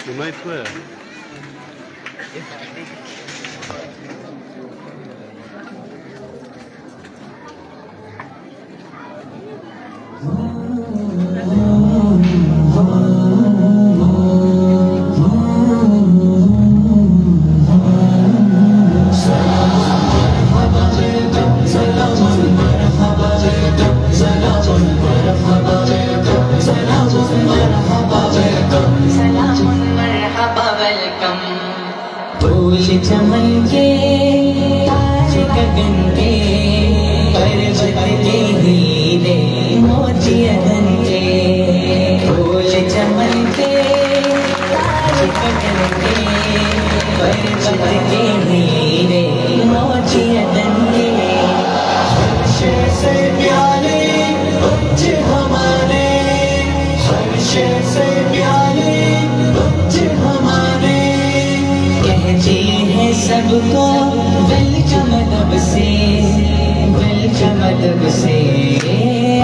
You might swear. फूल चमन के आज गगन के पर्वत के हीरे मोतियन के फूल चमन के आज गगन के पर्वत के हीरे मोतियन के हर्ष से प्यारे उच्च हमारे हर्ष से प्यारे उच्च हमारे कहते हैं सबको वेलकम अदब से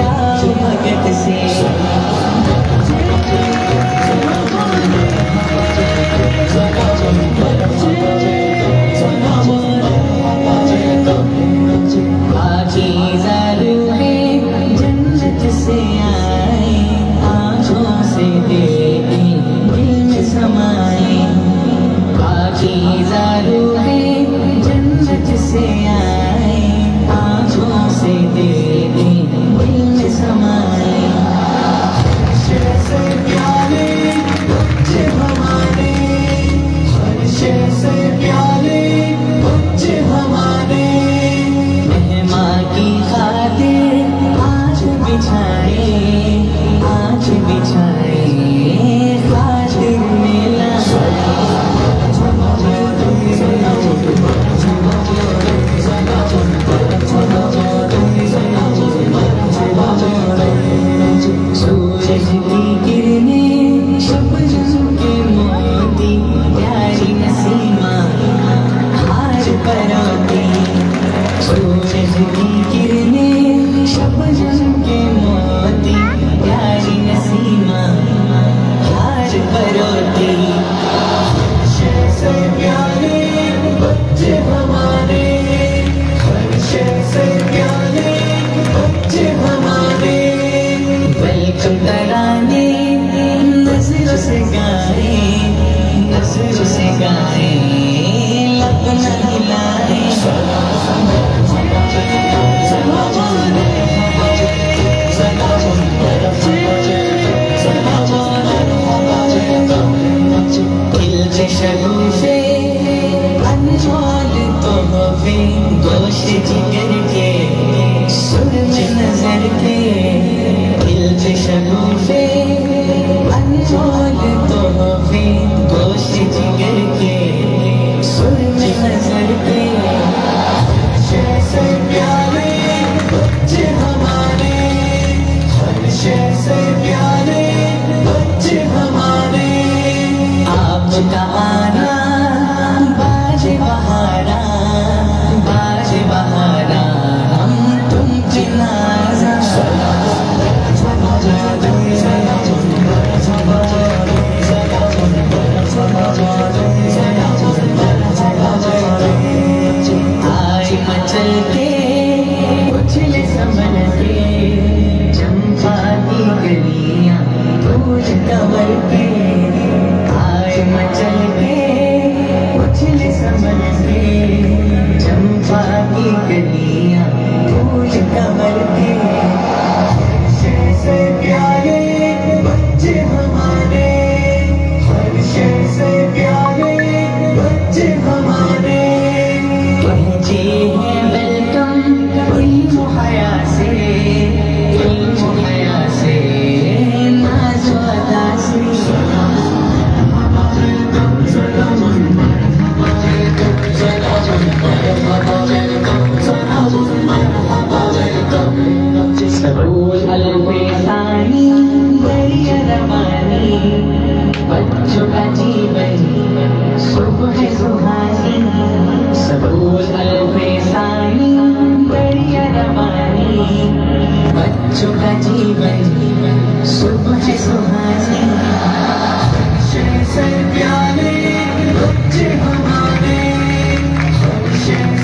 आओ भगत से पाकीज़ा रूहें जन्नत से आए आँखों से देखें दिल में समाए पाकीज़ा रूहें जन्नत से आए आँखों से देखें दिल में समाए हर्ष से प्यारे उच्च हमारे हर्ष से प्यारे उच्च हमारे मेहमां की खातिर आज बिछाए खातिर मिला सूरज की किरणें शबनम के मोती प्यारी नसीमा हार परोती सूरज की किरणें शबनम के मोती प्यारी नसीमा हार परोती हर्ष से प्यारे बच्चे हमारे हर्ष से प्यारे बच्चे हमारे वेलकम कराने नज़रों से गाए लब न हिलाए खिलते शगुफ़े अनमोल तोहफ़े गोश्त जिगर के सुर में नज़र के खिलते शगुफ़े अनमोल तोहफ़े गोश्त जिगर के सुर में नज़र के हर्ष से प्यारे बच्चे हमारे हर्ष से प्यारे बच्चे हमारे आपका आना बाज बहारा हम तुम जनाजा आए मचल के उछले संभल के चंपा की गलियां फूल कमल के आए मचल के उछले संभल के चंपा की गलियां फूल कमल के हर्ष से प्यारे बच्चे हमारे हर्ष से प्यारे बच्चे हमारे कहते हैं वेलकम इल्म हया से नाज़ अदा से बच्चों का जीवन सुबह सुहानी सबूल अल्फेसानी बढ़िया रवानी बच्चों का जीवन सुबह सुहानी सर प्याले बच्चे हमारे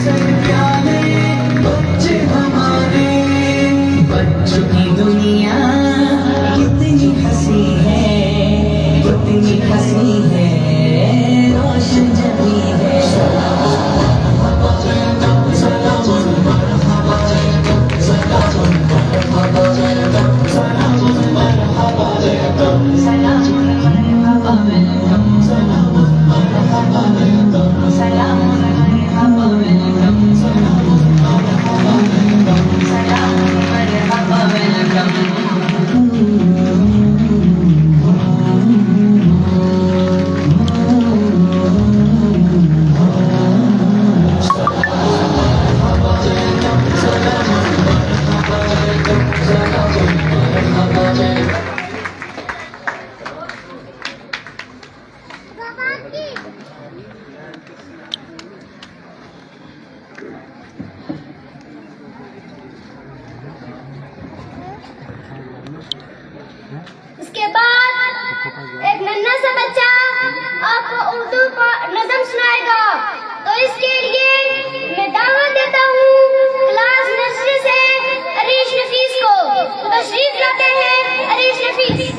सर प्याले बच्चे हमारे बच्चों की दुनिया कितनी हंसी है रोशन जमी है इसके बाद एक नन्हा सा बच्चा आपको उर्दू नज़म सुनाएगा। तो इसके लिए मैं दावत देता हूँ क्लास नर्सरी से अरीश नफीस को। तो तशरीफ लाते हैं अरीश नफीस।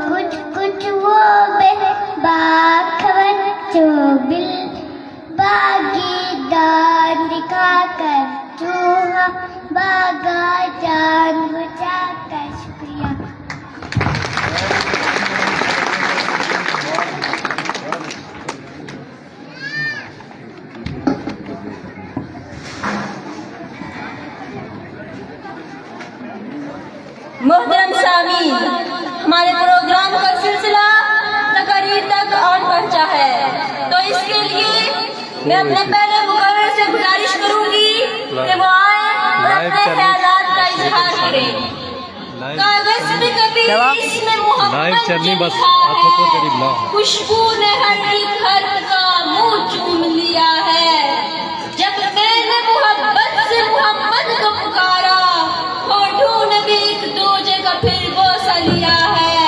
कुछ कुछ वो बाख बच्चों बिल बागीदार दिखाकर चूहा बागा जान बचा कर शुक्रिया। मोहतरम सामी, हमारे प्रोग्राम का सिलसिला तकरीर तक ऑन पहुंचा है। तो इसके लिए मैं अपने पहले मुकर्रर से गुजारिश करूंगी कि वो आए और अपने ख्यालात का इजहार करें। कागज में कभी इसमें मोहब्बत खुशबू ने हर एक हर्फ का मुंह चूम लिया है। जब मैंने मोहब्बत से मोहम्मद को पुकारा, होठों ने भी एक दूजे का फिर बोसा लिया है।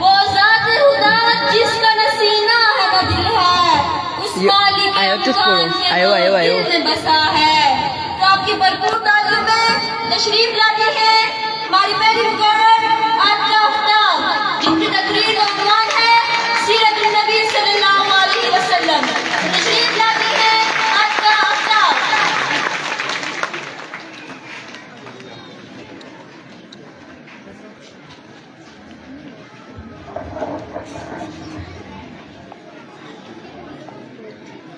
वो जात खुदा जिसका न सीना है न दिल है, उस मालिक के मकान के दिल में बसा है। तो आपकी भरपूर तालीम में तशरीफ लाती है हमारी पहली मुकर्रर आपका आफ्ताब, जिनकी तकरीर का उन्वान है सीरत नबी सल्लल्लाहु अलैहि वसल्लम। तशरीफ लाती है आपका आफ्ताब।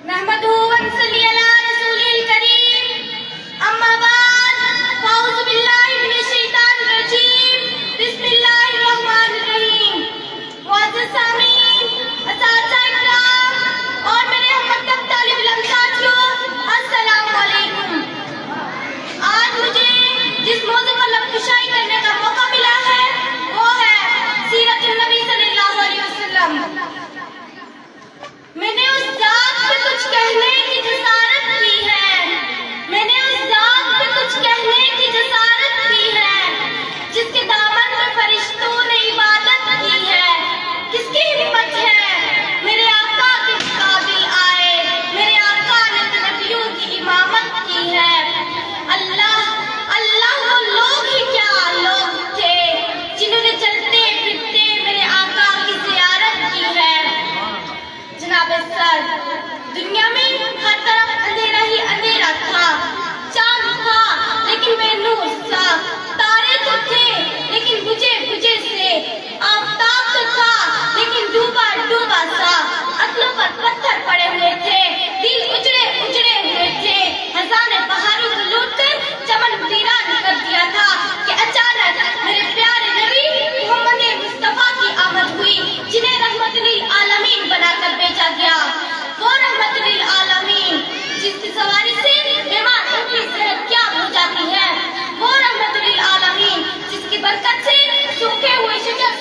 नहमदुहु व नसल्ली अला रसूलिल करीम। अम्मा बाद, फ़ाऊज़ु बिल्लाहि बहुत पत्थर पड़े हुए थे, दिल उजड़े उजड़े हुए थे। हज़ार ने पहाड़ों को लूटकर चमन वीरान कर दिया था कि अचानक मेरे प्यारे नबी मोहम्मद मुस्तफा की आमद हुई, जिन्हें रहमतुल आलमीन बनाकर भेजा गया। वो रहमतुल आलमीन जिसकी सवारी से बीमार की सेहत क्या हो जाती है, वो रहमतुल आलमीन जिसकी बरकत से सूखे हुए शजर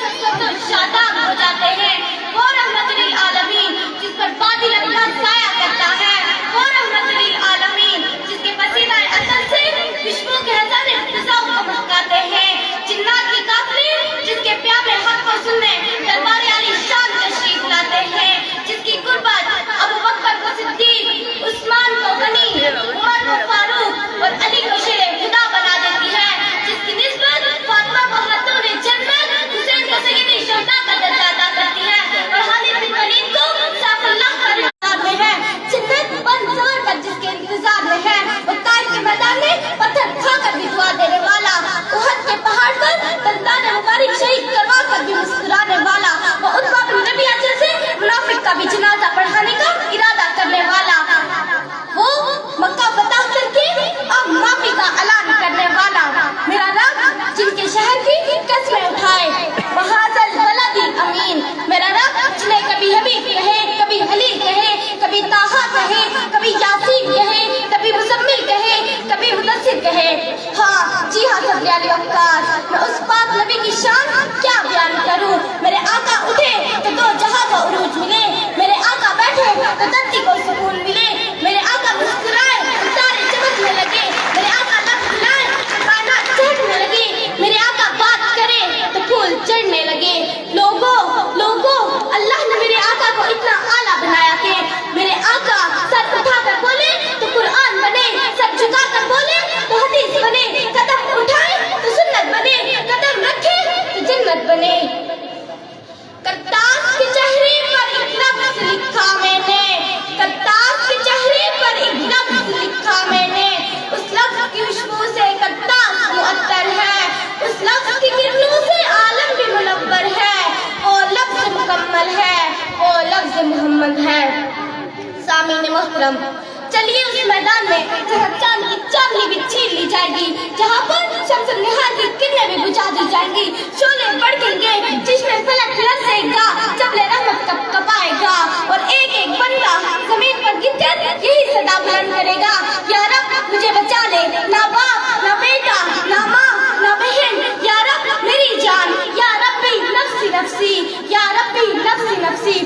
शादाब हो जाते हैं, वो रहमतुल आलमीन जिस पर बादल अपना साया करता है, वो रहमतुल आलमीन जिसके पसीना अतर से विश्वों के हज़ारे फिजाओं को महकाते हैं, जिन्नात के काफिले जिसके प्यारे हक को सुनने दरबार आली शान तशरीफ लाते हैं, जिसकी कुर्बत अबू बकर को सिद्दीक, उस्मान को गनी, उमर को फारूक और अली को शेरे खुदा बना देती है, जिसकी निस्बत फातिमा को खातून जन्नत, हुसैन को सय्यद शुहदा का दर्जा अता करती है और खालिद बिन वलीद को सैफुल्लाह का इंतजार में है। जन्नत बंज़ार का जिसके इंतजार में है, वो ताइफ के मैदान में पत्थर खाकर भी दुआ देने वाला, उहद के पहाड़ पर दंतान मुबारक शहीद करवा कर भी मुस्कुराने वाला, वो उत्बा बिन रबीआ जैसे मुनाफिक का भी जनाजा पढ़ाने का इरादा करने वाला, वो मक्का फतह करके अब माफी का ऐलान करने वाला, मेरा रब जिनके शहर की कस्में उठाए, वहाज़ल बलदी अमीन, मेरा रब जिन्हें कभी हबीब कहे, कभी हली कहे, कभी ताहा कहे, कभी यासीन कहे, कभी मुज़म्मिल कहे, कभी मुदस्सिर कहे। हाँ जी हाँ सदर अली वक़्कार, मैं उस पाक नबी की शान क्या बयान करूँ। मेरे आका उठे तो दो जहां को उरूज मिले, मेरे आका बैठे तो धरती को सुकून मिले, मेरे आका मुस्कुराए तो तारे चमकने लगे, मेरे आका लफ्ज़ बुलाए तो कायनात चहकने लगी, मेरे आका बात करे तो फूल चढ़ने लगे। लोगों लोगों अल्लाह ने मेरे आका को इतना आला बनाया कि मेरे आका सर उठाकर बोले तो कुरान बने, सर झुकाकर बोले तो हदीस बने, कदम उठाए तो सुन्नत बने, कदम रखे तो जन्नत बने। करतास के चेहरे पर एक लफ्ज़ लिखा मैंने, करतास के चेहरे पर एक लफ्ज़ लिखा मैंने, उस लफ्ज़ की खुशबू से करतास मुअत्तर है, उस लफ्ज़ की किरणों से आलम भी मुनव्वर है, वो लफ्ज़ मुकम्मल है, वो लफ्ज़ मोहम्मद है। सामीन मोहतरम, चलिए उस मैदान में जहाँ चांद की चांदनी भी छीन ली जाएगी, जहाँ पर शम्स निहार की किरणें भी बुझा दी जाएंगी, शोले भड़केंगे, जिसमें फलक लरसेगा, जबले रहमत कपाएगा और एक एक बंदा जमीन पर गिरकर यही सदा बुलंद करेगा, या रब मुझे बचा ले, ना बाप ना बेटा ना माँ ना बहन, या रब मेरी जान, या रब्बी नफ्सी नफ्सी, या रब्बी नफ्सी नफ्सी।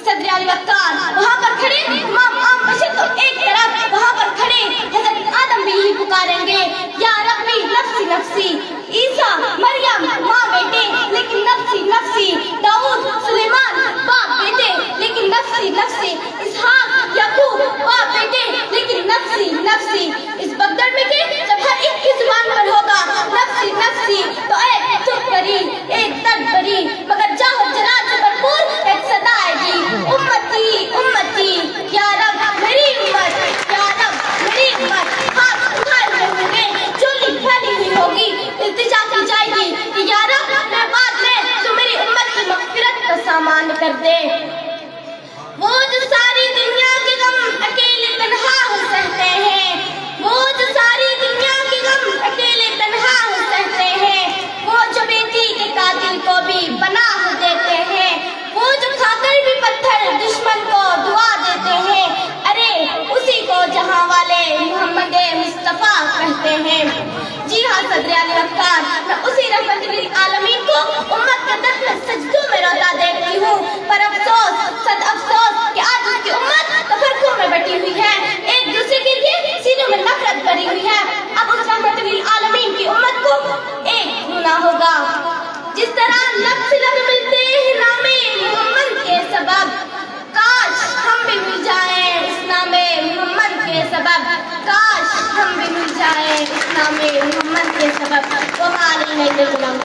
सदर अली वक़्कार वहाँ पर खड़े तमाम आम बशर तो एक तरफ, वहाँ पर खड़े हज़रत आदम भी यही पुकारेंगे, या रब्बी नफ्सी नफ्सी। ईसा मरियम माँ बेटे लेकिन नफ्सी नफ्सी, दाऊद सुलेमान बाप बेटे लेकिन नफ्सी नफ्सी, इसहाक याकूब बाप बेटे लेकिन नफ्सी नफ्सी। इस बगदड़ में के जब हर एक की जुबान पर होगा नफ्सी नफ्सी, तो एक चुप करी एक दर्द भरी मगर जाहो जलाल से भरपूर एक सदा आएगी, उम्मती उम्मती, या रब मेरी उम्मत, या रब मेरी उम्मत। हाथ उठाए हुए होंगे, चोली फैली हुई होगी, इल्तिजा की जाएगी कि या रब मैं बाद में तो मेरी उम्मत की मग़फ़िरत का सामान कर दे। वो जो सारी दुनिया के गम अकेले तन्हा हो सहते हैं, वो जो सारी दुनिया के गम अकेले तन्हा हो सहते हैं, वो जो बेटी के कातिल को भी पनाह देते हैं, वो जो खाकर भी पत्थर दुश्मन को दुआ देते हैं, अरे उसी को जहां वाले मोहम्मद मुस्तफा कहते हैं। जी हाँ सदर अली वक़्कार, मैं उसी रहमतुल आलमीन को उम्मत के दर में सजदों में रोता देखती हूँ, पर अफसोस सद अफसोस कि आज उसकी उम्मत तफरकों में बटी हुई है, एक दूसरे के लिए सीनों में नफरत भरी हुई है। अब उस रहमतुल आलमीन की उम्मत को एक होना होगा, जिस तरह लब से लब मिलते हैं नामे मोहम्मद के सबब, काश हम भी मिल जाएं इस नामे मोहम्मद के सबब, काश हम भी मिल जाएं इस नामे मोहम्मद के सबब। वो हाल ही नहीं